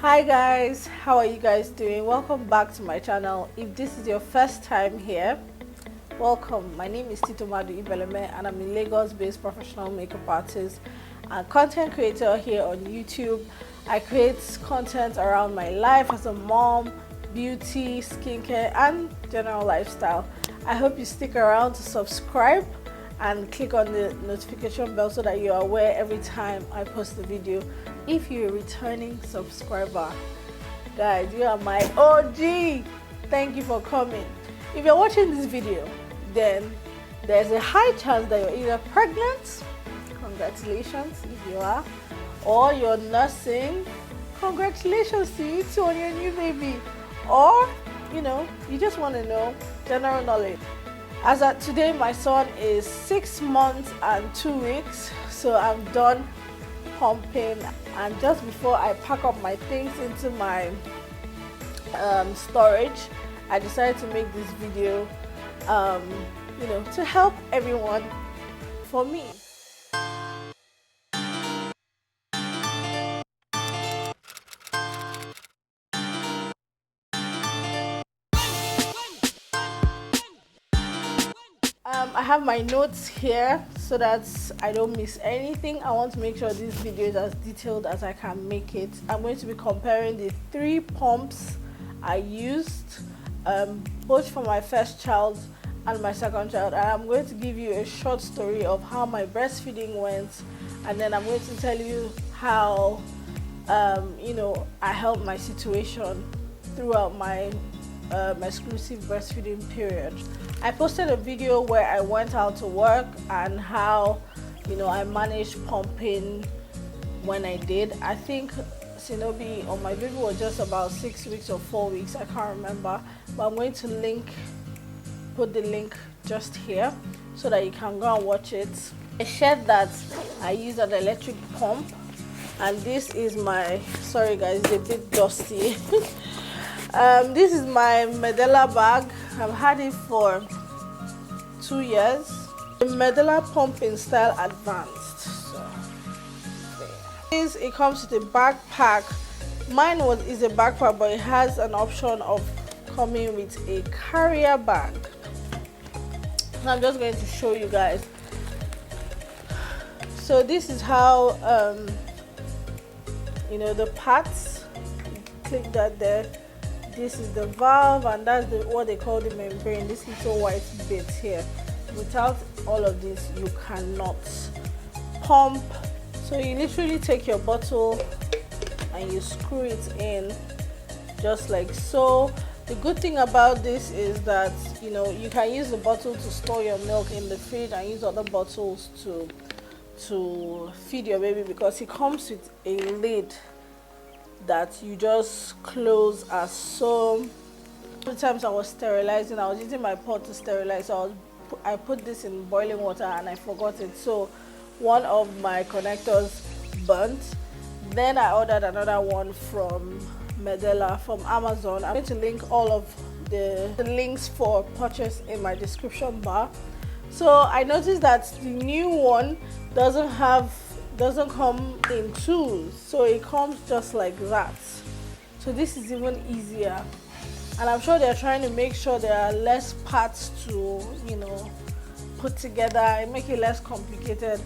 Hi guys, how are you guys doing? Welcome back to my channel. If this is your first time here, welcome. My name is Tito Madu Ibeleme and I'm a Lagos-based professional makeup artist and content creator here on YouTube. I create content around my life as a mom, beauty, skincare and general lifestyle. I hope you stick around to subscribe and click on the notification bell so that you are aware every time I post a video. If you're a returning subscriber, guys, you are my OG. Thank you for coming. If you're watching this video, then there's a high chance that you're either pregnant, congratulations if you are, or you're nursing, congratulations to you too on your new baby, or you just want to know general knowledge. As at today, my son is 6 months and 2 weeks, so I'm done pumping, and just before I pack up my things into my storage, I decided to make this video to help everyone for me. I have my notes here so that I don't miss anything. I want to make sure this video is as detailed as I can make it. I'm going to be comparing the 3 pumps I used, both for my first child and my second child, and I'm going to give you a short story of how my breastfeeding went, and then I'm going to tell you how I helped my situation throughout my exclusive breastfeeding period. I posted a video where I went out to work and how I managed pumping when I did. I think Sinobi on my baby was just about 6 weeks or 4 weeks, I can't remember, but I'm going to put the link just here so that you can go and watch it. I shared that I use an electric pump, and this is my, sorry guys, it's a bit dusty. This is my Medela bag. I've had it for 2 years. The Medela pumping style advanced. So it comes with a backpack. Mine is a backpack, but it has an option of coming with a carrier bag. And I'm just going to show you guys. So this is how the parts. Click that there. This is the valve, and that's what they call the membrane, this little white bit here. Without all of this, you cannot pump. So you literally take your bottle and you screw it in just like so. The good thing about this is that you can use the bottle to store your milk in the fridge and use other bottles to feed your baby, because it comes with a lid that you just close as so. Sometimes I was sterilizing, I was using my pot to sterilize, so I put this in boiling water and I forgot it, so one of my connectors burnt. Then I ordered another one from Medela from Amazon. I'm going to link all of the links for purchase in my description bar. So I noticed that the new one doesn't come in twos, so it comes just like that. So this is even easier, and I'm sure they're trying to make sure there are less parts to put together and make it less complicated,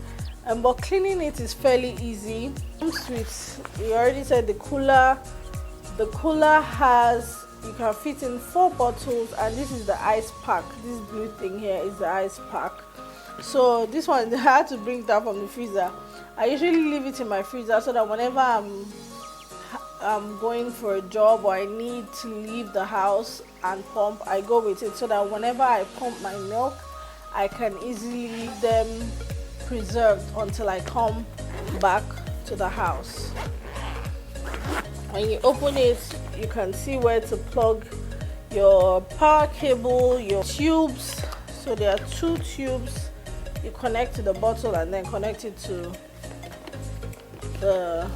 but cleaning it is fairly easy. Comes with, you already said, the cooler has, you can fit in 4 bottles, and this is the ice pack. This blue thing here is the ice pack. So this one I had to bring that from the freezer. I usually leave it in my freezer so that whenever I'm going for a job or I need to leave the house and pump, I go with it, so that whenever I pump my milk, I can easily leave them preserved until I come back to the house. When you open it, you can see where to plug your power cable, your tubes. So there are 2 tubes. You connect to the bottle and then connect it to the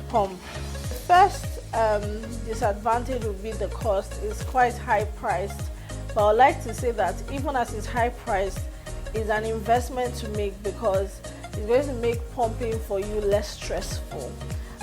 pump. First disadvantage would be the cost. It's quite high priced, but I'd like to say that even as it's high priced, it's an investment to make, because it's going to make pumping for you less stressful.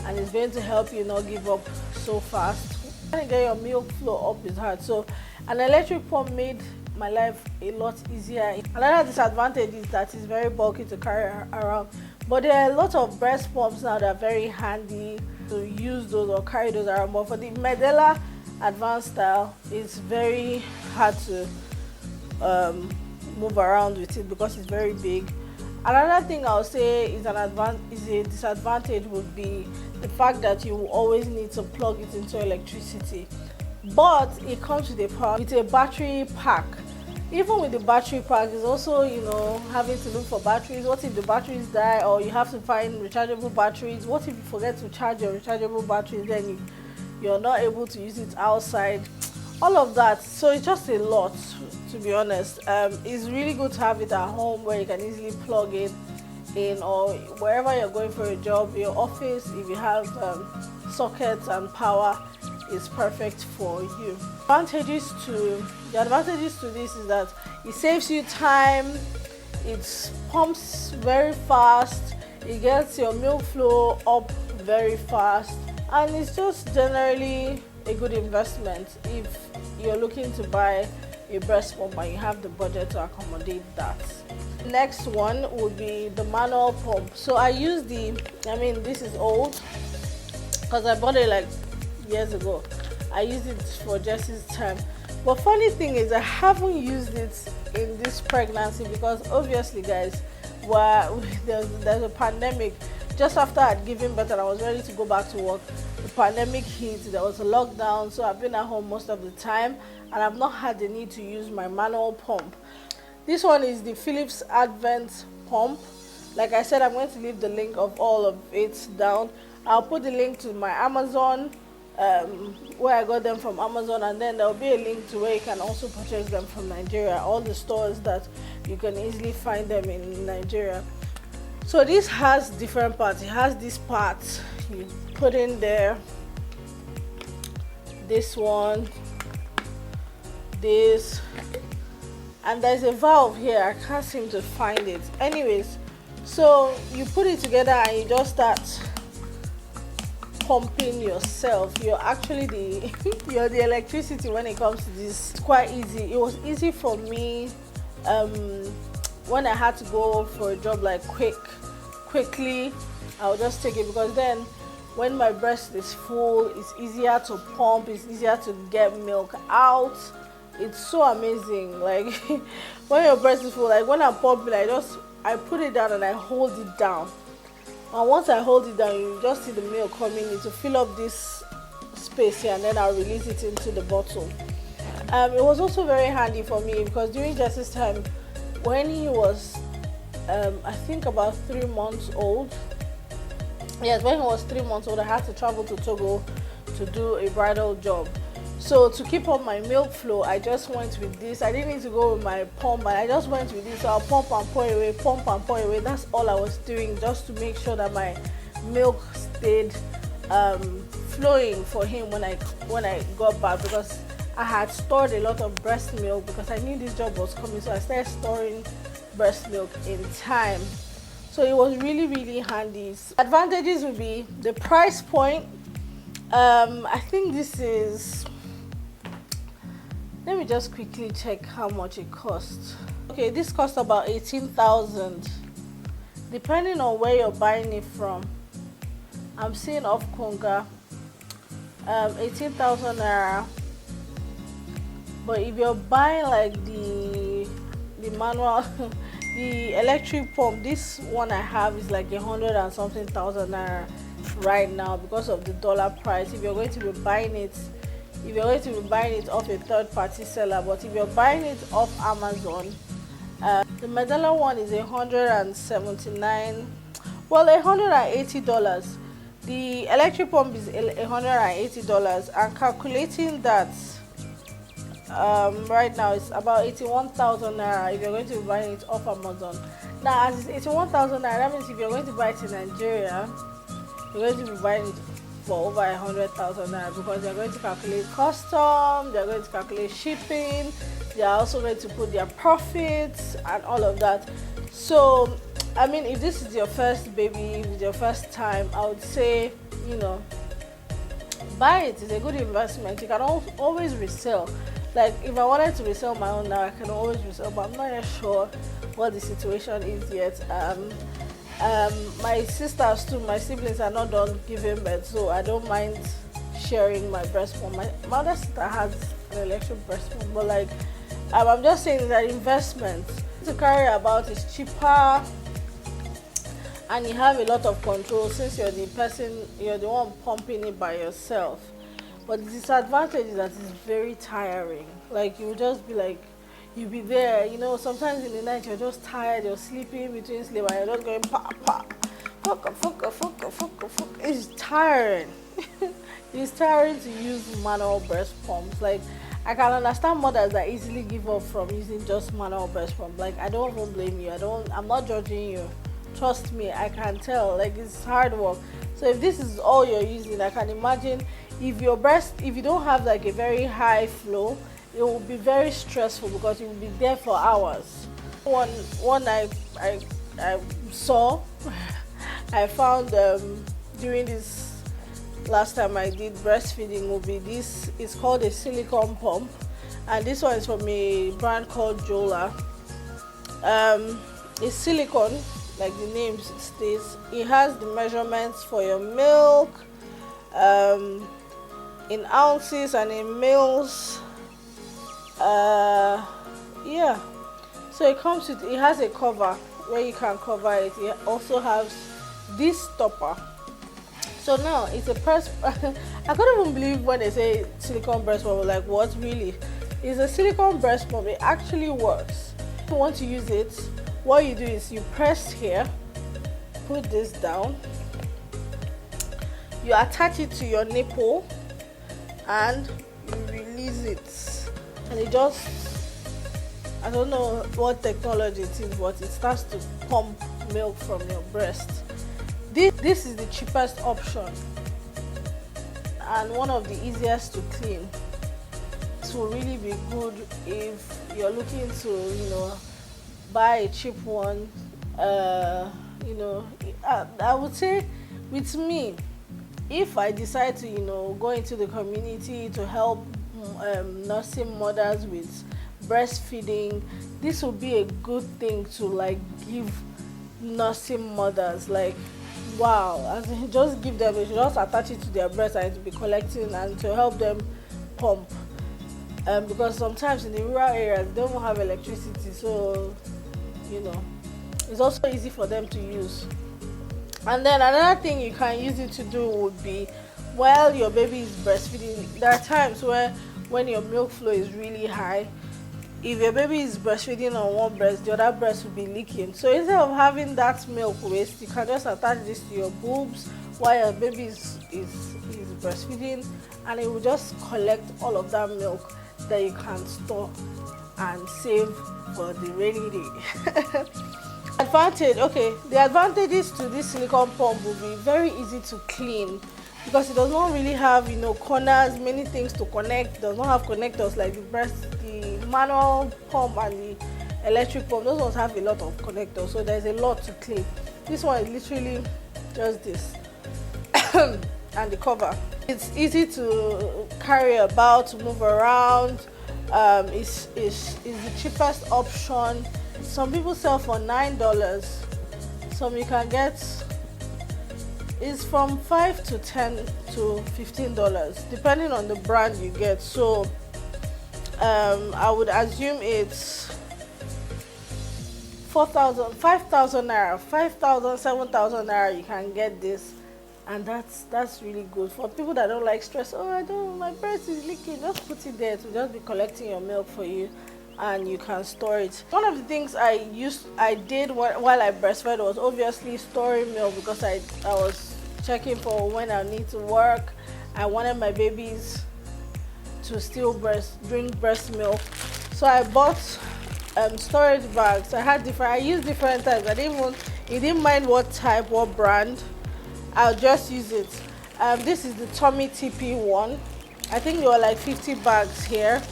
and it's going to help you not give up so fast. Trying to get your milk flow up is hard, so an electric pump made my life a lot easier. Another disadvantage is that it's very bulky to carry around, but there are a lot of breast pumps now that are very handy to use those or carry those around. But for the Medela advanced style, it's very hard to move around with it because it's very big. Another thing I'll say is a disadvantage would be the fact that you will always need to plug it into electricity, but it comes with a battery pack. Even with the battery pack, is also, you know, having to look for batteries. What if the batteries die, or you have to find rechargeable batteries? What if you forget to charge your rechargeable batteries, then you're not able to use it outside? All of that. So it's just a lot, to be honest. It's really good to have it at home where you can easily plug it in, or wherever you're going for a job, your office, if you have sockets and power, is perfect for you. The advantages to this is that it saves you time, it pumps very fast, it gets your milk flow up very fast, and it's just generally a good investment if you're looking to buy a breast pump and you have the budget to accommodate that. Next one would be the manual pump. So I use this is old because I bought it like years ago. I used it for Jesse's time, but funny thing is I haven't used it in this pregnancy because obviously, guys, there's a pandemic. Just after I'd given birth and I was ready to go back to work, the pandemic hit. There was a lockdown, so I've been at home most of the time and I've not had the need to use my manual pump. This one is the Philips Advent pump. Like I said, I'm going to leave the link of all of it down. I'll put the link to my Amazon, where I got them from Amazon, and then there will be a link to where you can also purchase them from Nigeria, all the stores that you can easily find them in Nigeria. So this has different parts. It has this part you put in there, this one, this, and there's a valve here. I can't seem to find it. Anyways, so you put it together and you just start pumping yourself. You're actually you're the electricity when it comes to this. It's quite easy. It was easy for me when I had to go for a job like quickly. I'll just take it because then when my breast is full, it's easier to pump, it's easier to get milk out. It's so amazing. Like when your breast is full, like when I'm pumping, I put it down and I hold it down. And once I hold it down, you just see the milk coming in to fill up this space here, and then I'll release it into the bottle. It was also very handy for me because during Jesse's time, when he was I think about 3 months old, yes, when he was 3 months old, I had to travel to Togo to do a bridal job. So to keep up my milk flow, I just went with this. I didn't need to go with my pump, I just went with this. So I'll pump and pour away, pump and pour away. That's all I was doing, just to make sure that my milk stayed flowing for him when I got back, because I had stored a lot of breast milk because I knew this job was coming. So I started storing breast milk in time. So it was really, really handy. Advantages would be the price point. I think this is, let me just quickly check how much it costs. Okay, this costs about 18,000, depending on where you're buying it from. I'm seeing off Konga, 18,000 naira. But if you're buying like the manual, the electric pump, this one I have is like 100 and something thousand naira right now because of the dollar price. If you're going to be buying it off a third-party seller, but if you're buying it off Amazon, the Medela one is $179, well, $180. The electric pump is $180, and calculating that right now it's about 81,000 naira if you're going to be buying it off Amazon. Now, as it's 81,000 naira, that means if you're going to buy it in Nigeria, you're going to be buying it for over 100,000 naira, because they're going to calculate custom, they're going to calculate shipping, they're also going to put their profits and all of that. So I mean, if this is your first baby, if it's your first time, I would say you know, buy it. It's a good investment. You can always resell. Like if I wanted to resell my own now, I can always resell, but I'm not yet sure what the situation is yet. My sisters too, my siblings are not done giving birth, so I don't mind sharing my breast pump. My other sister has an electric breast pump, but like I'm just saying that investment to carry about is cheaper, and you have a lot of control since you're the person, you're the one pumping it by yourself. But the disadvantage is that it's very tiring. Like you just be like, you'll be there, you know, sometimes in the night you're just tired, you're sleeping between sleep and you're just going pa pa, fuck. It's tiring. It's tiring to use manual breast pumps. Like I can understand mothers that easily give up from using just manual breast pump. Like I don't even blame you. I'm not judging you. Trust me, I can tell. Like it's hard work. So if this is all you're using, I can imagine if you don't have like a very high flow, it will be very stressful because you will be there for hours. One I saw, I found during this last time I did breastfeeding will be this. It's called a silicone pump, and this one is from a brand called Jola. It's silicone, like the name states. It has the measurements for your milk, in ounces and in mils. Yeah, so it has a cover where you can cover it. It also has this stopper. So now it's a press. I couldn't even believe when they say silicone breast pump. Like what, really? It's a silicone breast pump. It actually works. If you want to use it, what you do is you press here, put this down, you attach it to your nipple, and you release it, and it just, I don't know what technology it is, but it starts to pump milk from your breast. This is the cheapest option and one of the easiest to clean. This will really be good if you're looking to, you know, buy a cheap one. You know, I would say with me, if I decide to, you know, go into the community to help nursing mothers with breastfeeding, this will be a good thing to like give nursing mothers. Like, wow, as in just give them, you should just attach it to their breast and to be collecting and to help them pump. Because sometimes in the rural areas they don't have electricity, so you know, it's also easy for them to use. And then another thing you can use it to do would be while your baby is breastfeeding. There are times where when your milk flow is really high, if your baby is breastfeeding on one breast, the other breast will be leaking. So instead of having that milk waste, you can just attach this to your boobs while your baby is breastfeeding, and it will just collect all of that milk that you can store and save for the rainy day. The advantages to this silicone pump will be very easy to clean because it does not really have, you know, corners, many things to connect. It does not have connectors like the manual pump and the electric pump. Those ones have a lot of connectors, so there's a lot to clean. This one is literally just this and the cover. It's easy to carry about, to move around. It's the cheapest option. Some people sell for $9. Some you can get is from $5 to $10 to $15, depending on the brand you get. So I would assume it's 4,000, 5,000 naira, 5,000, 7,000 naira. You can get this, and that's really good for people that don't like stress. Oh, my breast is leaking. Just put it there to just be collecting your milk for you, and you can store it. One of the things I did while I breastfed was obviously storing milk, because I was checking for when I need to work. I wanted my babies to still drink breast milk, so I bought storage bags. I used different types. It didn't mind what type, what brand. I'll just use it. This is the Tummy TP one. I think there were like 50 bags here.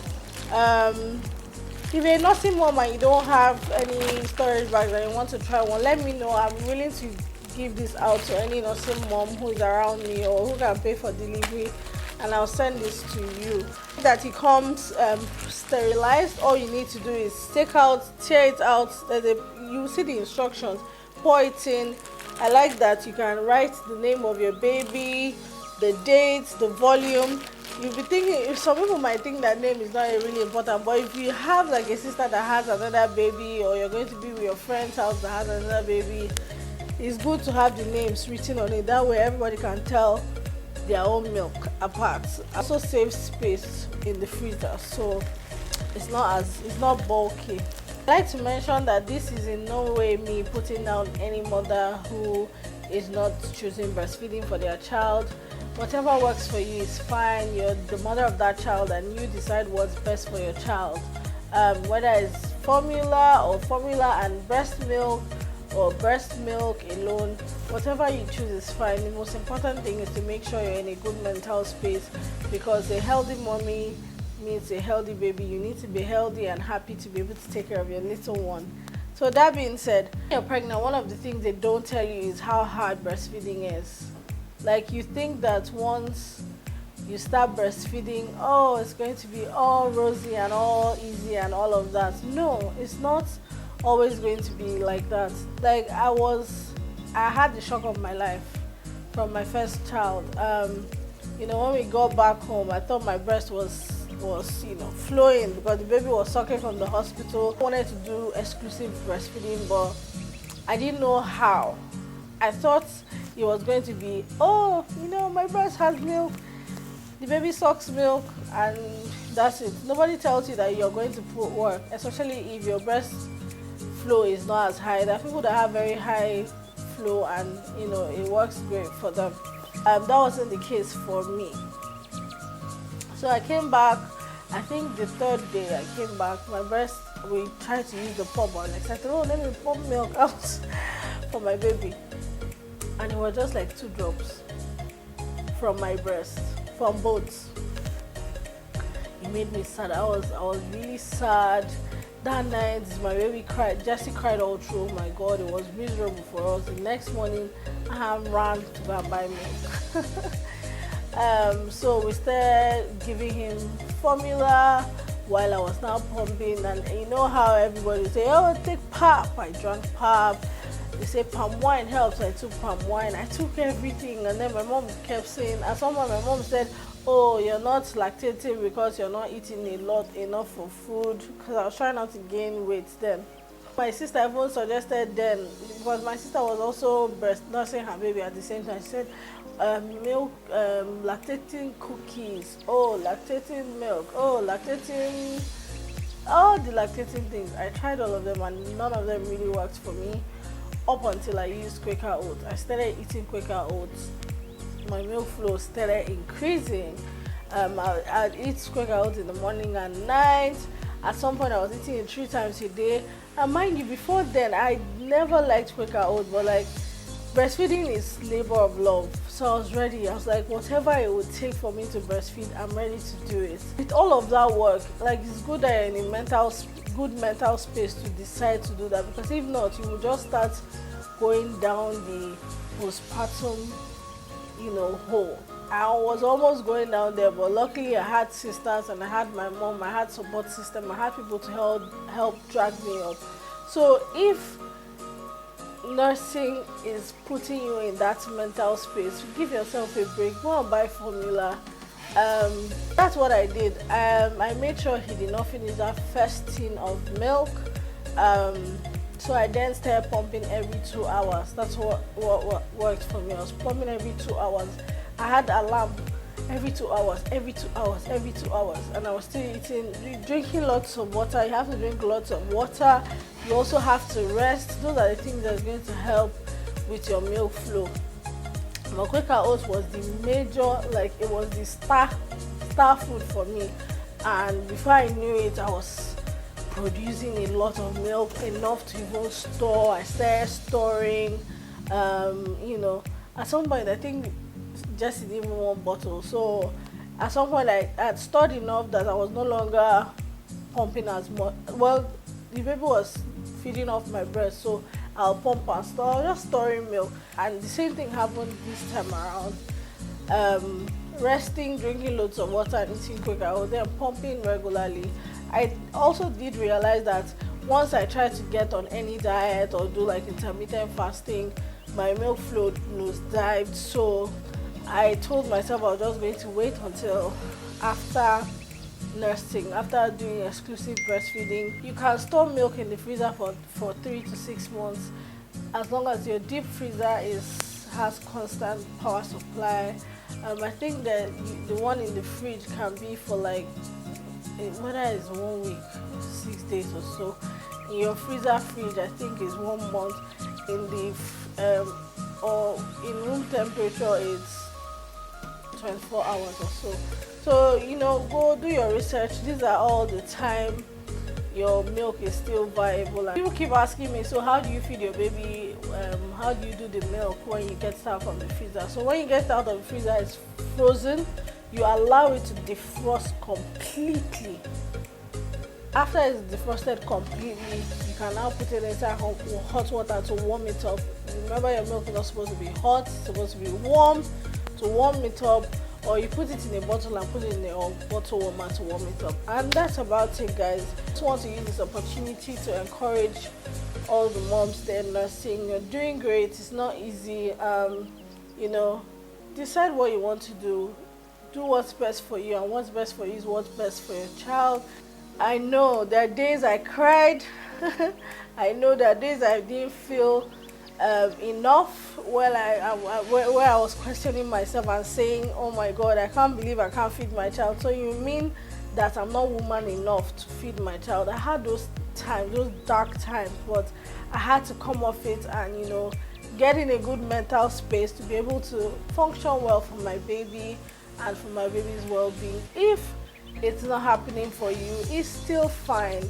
If you're a nursing mom and you don't have any storage bags and you want to try one, let me know. I'm willing to give this out to any nursing mom who is around me or who can pay for delivery, and I'll send this to you. That it comes sterilized. All you need to do is tear it out. You see the instructions, pour it in. I like that you can write the name of your baby, the date, the volume. You'll be thinking, some people might think that name is not really important, but if you have like a sister that has another baby, or you're going to be with your friend's house that has another baby, it's good to have the names written on it. That way everybody can tell their own milk apart. Also saves space in the freezer, so it's not bulky. I like to mention that this is in no way me putting down any mother who is not choosing breastfeeding for their child. Whatever works for you is fine. You're the mother of that child and you decide what's best for your child. Whether it's formula or formula and breast milk, or breast milk alone, whatever you choose is fine. The most important thing is to make sure you're in a good mental space, because a healthy mommy means a healthy baby. You need to be healthy and happy to be able to take care of your little one. So that being said, when you're pregnant, one of the things they don't tell you is how hard breastfeeding is. Like, you think that once you start breastfeeding, oh, it's going to be all rosy and all easy and all of that. No, it's not always going to be like that. Like, I had the shock of my life from my first child. When we got back home, I thought my breast was flowing because the baby was sucking from the hospital. I wanted to do exclusive breastfeeding, but I didn't know how. I thought it was going to be, my breast has milk, the baby sucks milk, and that's it. Nobody tells you that you're going to put work, especially if your breast flow is not as high. There are people that have very high flow and it works great for them. That wasn't the case for me. So I came back, I think the third day I came back, my breast, we tried to use the pump. I was like, let me pump milk out for my baby. And it was just like 2 drops from my breast, from both. It made me sad. I was really sad. That night, my baby cried. Jessie cried all through. Oh my God, it was miserable for us. The next morning, I ran to go and buy milk. So we started giving him formula while I was now pumping. And you know how everybody say, oh, take pap. I drank pap. They say palm wine helps. I took palm wine. I took everything. And then my mom kept saying, at some point my mom said, oh, you're not lactating because you're not eating enough for food, because I was trying not to gain weight then. My sister even suggested then, because my sister was also nursing her baby at the same time, she said milk, lactating cookies, lactating milk, lactating, all the lactating things. I tried all of them and none of them really worked for me, up until I used Quaker oats. I started eating Quaker oats. My milk flow started increasing. I'd eat Quaker oats in the morning and night. At some point I was eating it 3 times a day. And mind you, before then I never liked Quaker oats, but like, breastfeeding is labor of love. So I was ready. I was like, whatever it would take for me to breastfeed, I'm ready to do it. With all of that work, like, it's good that you're in a good mental space to decide to do that, because if not, you will just start going down the postpartum hole. I was almost going down there, but luckily I had sisters and I had my mom, I had support system, I had people to help drag me up. So if nursing is putting you in that mental space, give yourself a break, go and buy formula. That's what I did. I made sure he did not finish that first tin of milk. So I then started pumping every 2 hours. That's what worked for me. I was pumping every 2 hours. I had an alarm every 2 hours, every 2 hours, every 2 hours. And I was still drinking lots of water. You have to drink lots of water. You also have to rest. Those are the things that's going to help with your milk flow. My Quaker oats was the major, it was the star food for me. And before I knew it, I was producing a lot of milk, enough to even store. I started storing, at some point I think Jessie didn't even want bottle. So at some point I had stored enough that I was no longer pumping as much. Well, the baby was feeding off my breast, so I'll pump and store. I'll just storing milk. And the same thing happened this time around. Resting, drinking loads of water, and eating quick. I was there pumping regularly. I also did realize that once I tried to get on any diet or do like intermittent fasting, my milk flow nosedived. So I told myself I was just going to wait until after nursing, after doing exclusive breastfeeding. You can store milk in the freezer for 3 to 6 months as long as your deep freezer has constant power supply. I think that the one in the fridge can be for like whether it's 1 week, 6 days or so. In your freezer fridge, I think is 1 month. In the or in room temperature, it's 24 hours or so. So go do your research. These are all the time your milk is still viable. And people keep asking me, so how do you feed your baby? How do you do the milk when you get it out from the freezer? So when you get it out of the freezer, it's frozen. You allow it to defrost completely. After it's defrosted completely, you can now put it inside hot water to warm it up. Remember, your milk is not supposed to be hot, it's supposed to be warm to warm it up. Or you put it in a bottle and put it in a bottle warmer to warm it up. And that's about it, guys. I just want to use this opportunity to encourage all the moms there nursing. You're doing great. It's not easy. Decide what you want to do. Do what's best for you, and what's best for you is what's best for your child. I know there are days I cried. I know there are days I didn't feel enough where I was questioning myself and saying, oh my God, I can't believe I can't feed my child. So you mean that I'm not woman enough to feed my child? I had those times, those dark times, but I had to come off it and get in a good mental space to be able to function well for my baby and for my baby's well-being. If it's not happening for you, it's still fine.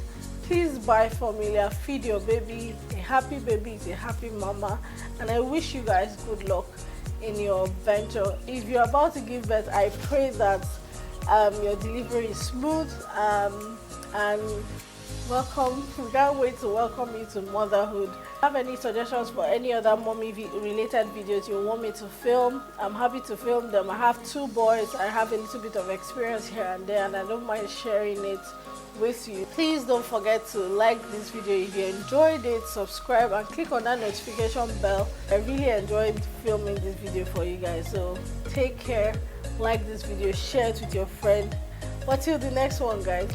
Please buy formula, feed your baby. A happy baby is a happy mama, and I wish you guys good luck in your venture. If you're about to give birth, I pray that your delivery is smooth, and welcome. We can't wait to welcome you to motherhood. If you have any suggestions for any other mommy related videos you want me to film, I'm happy to film them. I have 2 boys. I have a little bit of experience here and there, and I don't mind sharing it with you. Please don't forget to like this video if you enjoyed it, subscribe and click on that notification bell. I really enjoyed filming this video for you guys, so take care, like this video, share it with your friend. But till the next one, guys.